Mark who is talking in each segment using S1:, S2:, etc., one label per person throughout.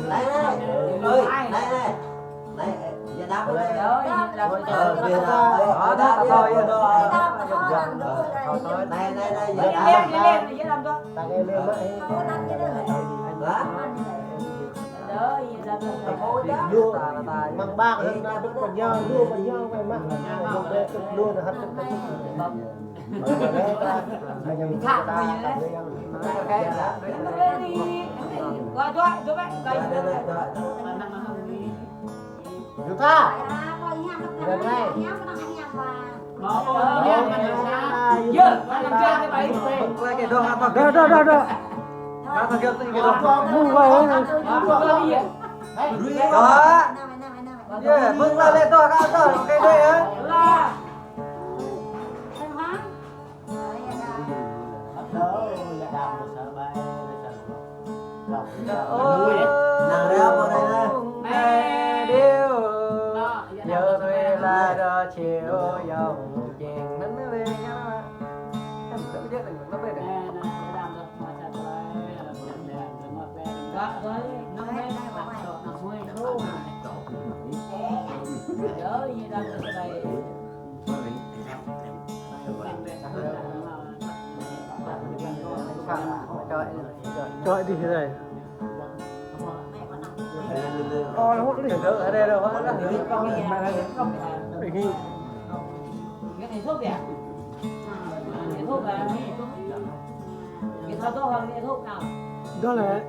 S1: Đây ơi, đây này giờ đáp ở đây này này giờ đáp ta nghe lên luôn mang bạc hơn ra đúng còn nhau luôn còn nhau vậy mà một cái luôn là hấp dẫn chúng ta được này đó vâng lên to cao to cái đây á nàng đeo vào đây nè điêu giờ thuê là đò chiều dòng chèn nắng lên nhá em tự biết là nó về đây trời đi thế này nó hút đi ở đây đâu hết
S2: cái này thuốc gì ạ? Cái thuốc là cái thao thuốc hơn cái thuốc nào?
S3: đó là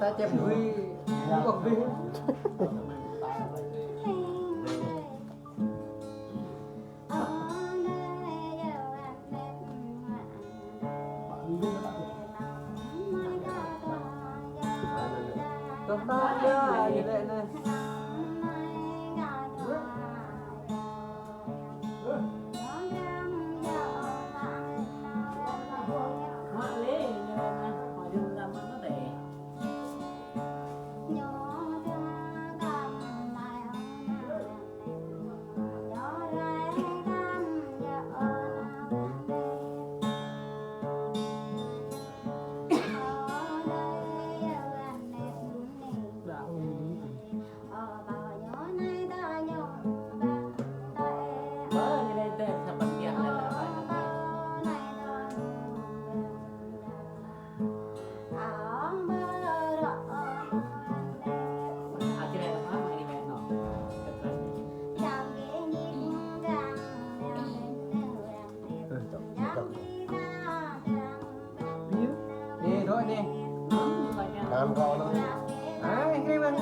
S1: ta chém huy còn huy con ta nhớ như vậy này đi thôi đi làm con nó ai cái mình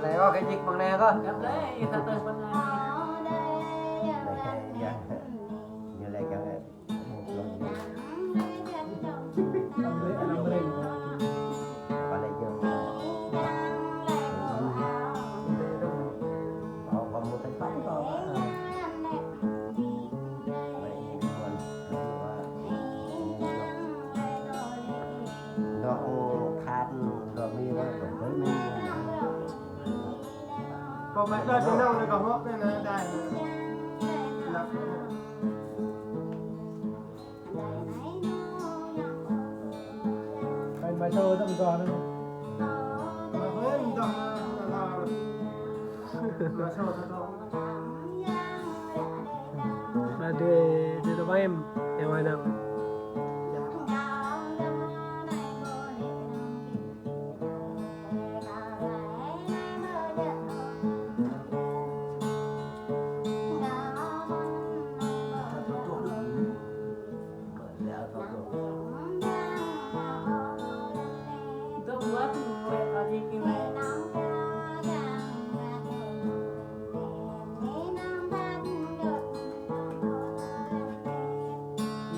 S1: lại có cái chiếc bằng này coi như lại cái còn mấy đợt đến đâu này còn hốt nên là đài
S3: bài thơ tầm giò nữa
S1: mà với mình tầm là sâu
S3: là để cho em ngoài nào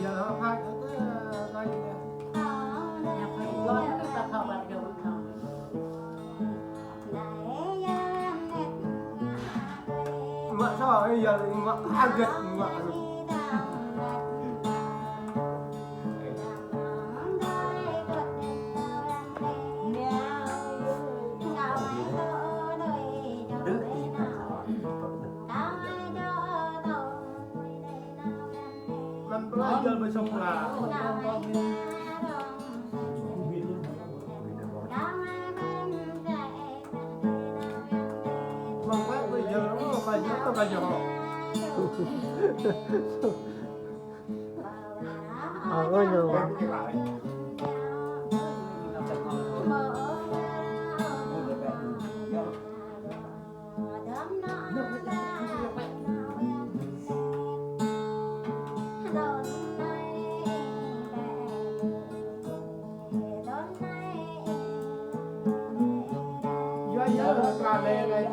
S1: giờ nó Mak sao ấy giờ mak agak mak lu. Mình belajar besok lah. Bang Pak belajar apa belajar apa belajar apa?
S3: Ôi nhiều.
S1: Giờ là qua đây đây.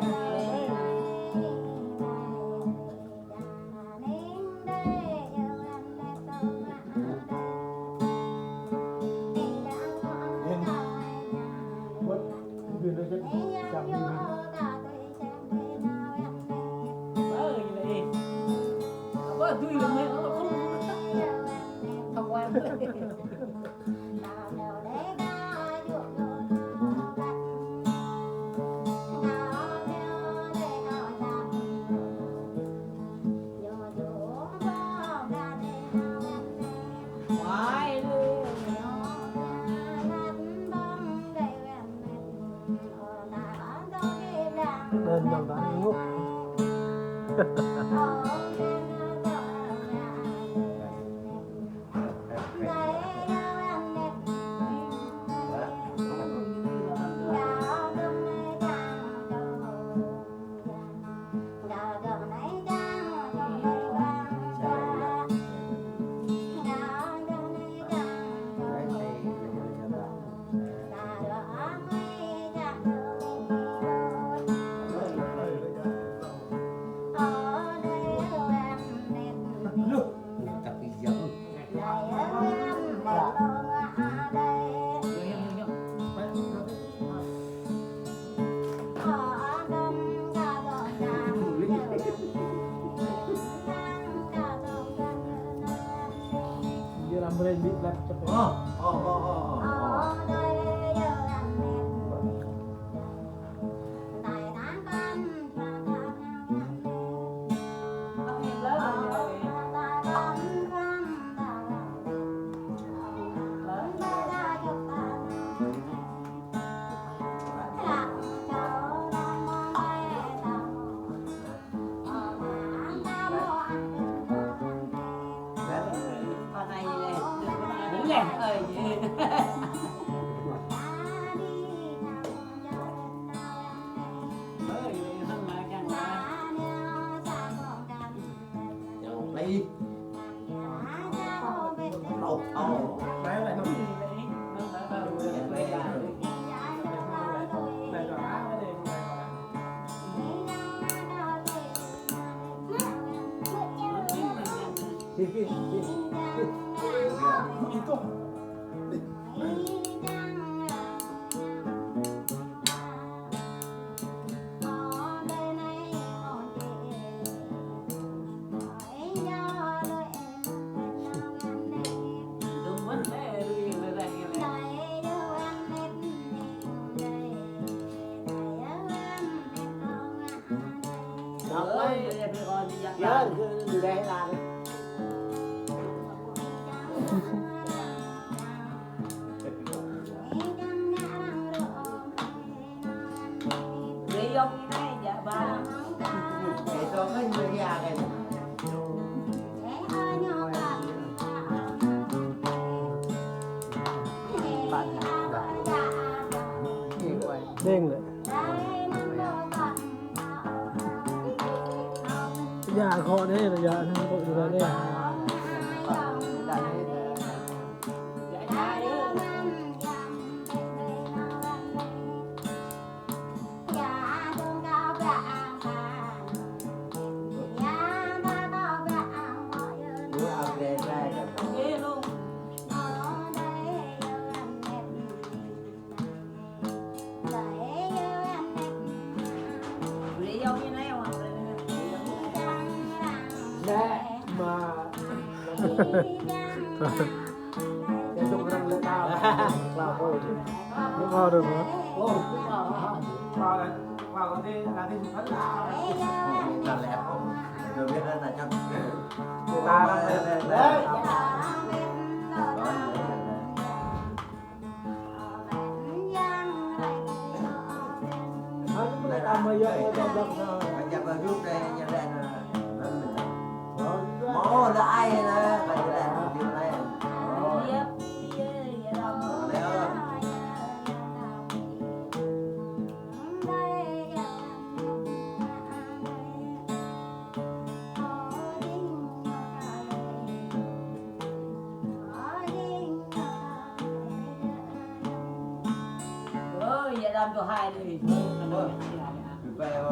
S2: Tôi là mẹ nó không thông quan.
S3: Nên đầu đã ngốc. Dia ramai bit lap cepet.
S1: Đi. Đấy lại nó. Itu.
S2: Nhớ từ đây là đi ông này dạ ba để cho cái người nhà này
S3: Đen lại. Dạ khó đấy là dạ không có được đây.
S1: đá mà cái chung răng lên tao vào rồi
S3: Không vào được nữa.
S1: vào cái là cái thật
S4: là lẹp không rồi biết là cho
S1: người ta đấy người ta mới vô
S4: nhập vào giúp đây nhập đây mỏ là ai nè phải là điều này
S2: giờ làm cho hai đi
S4: về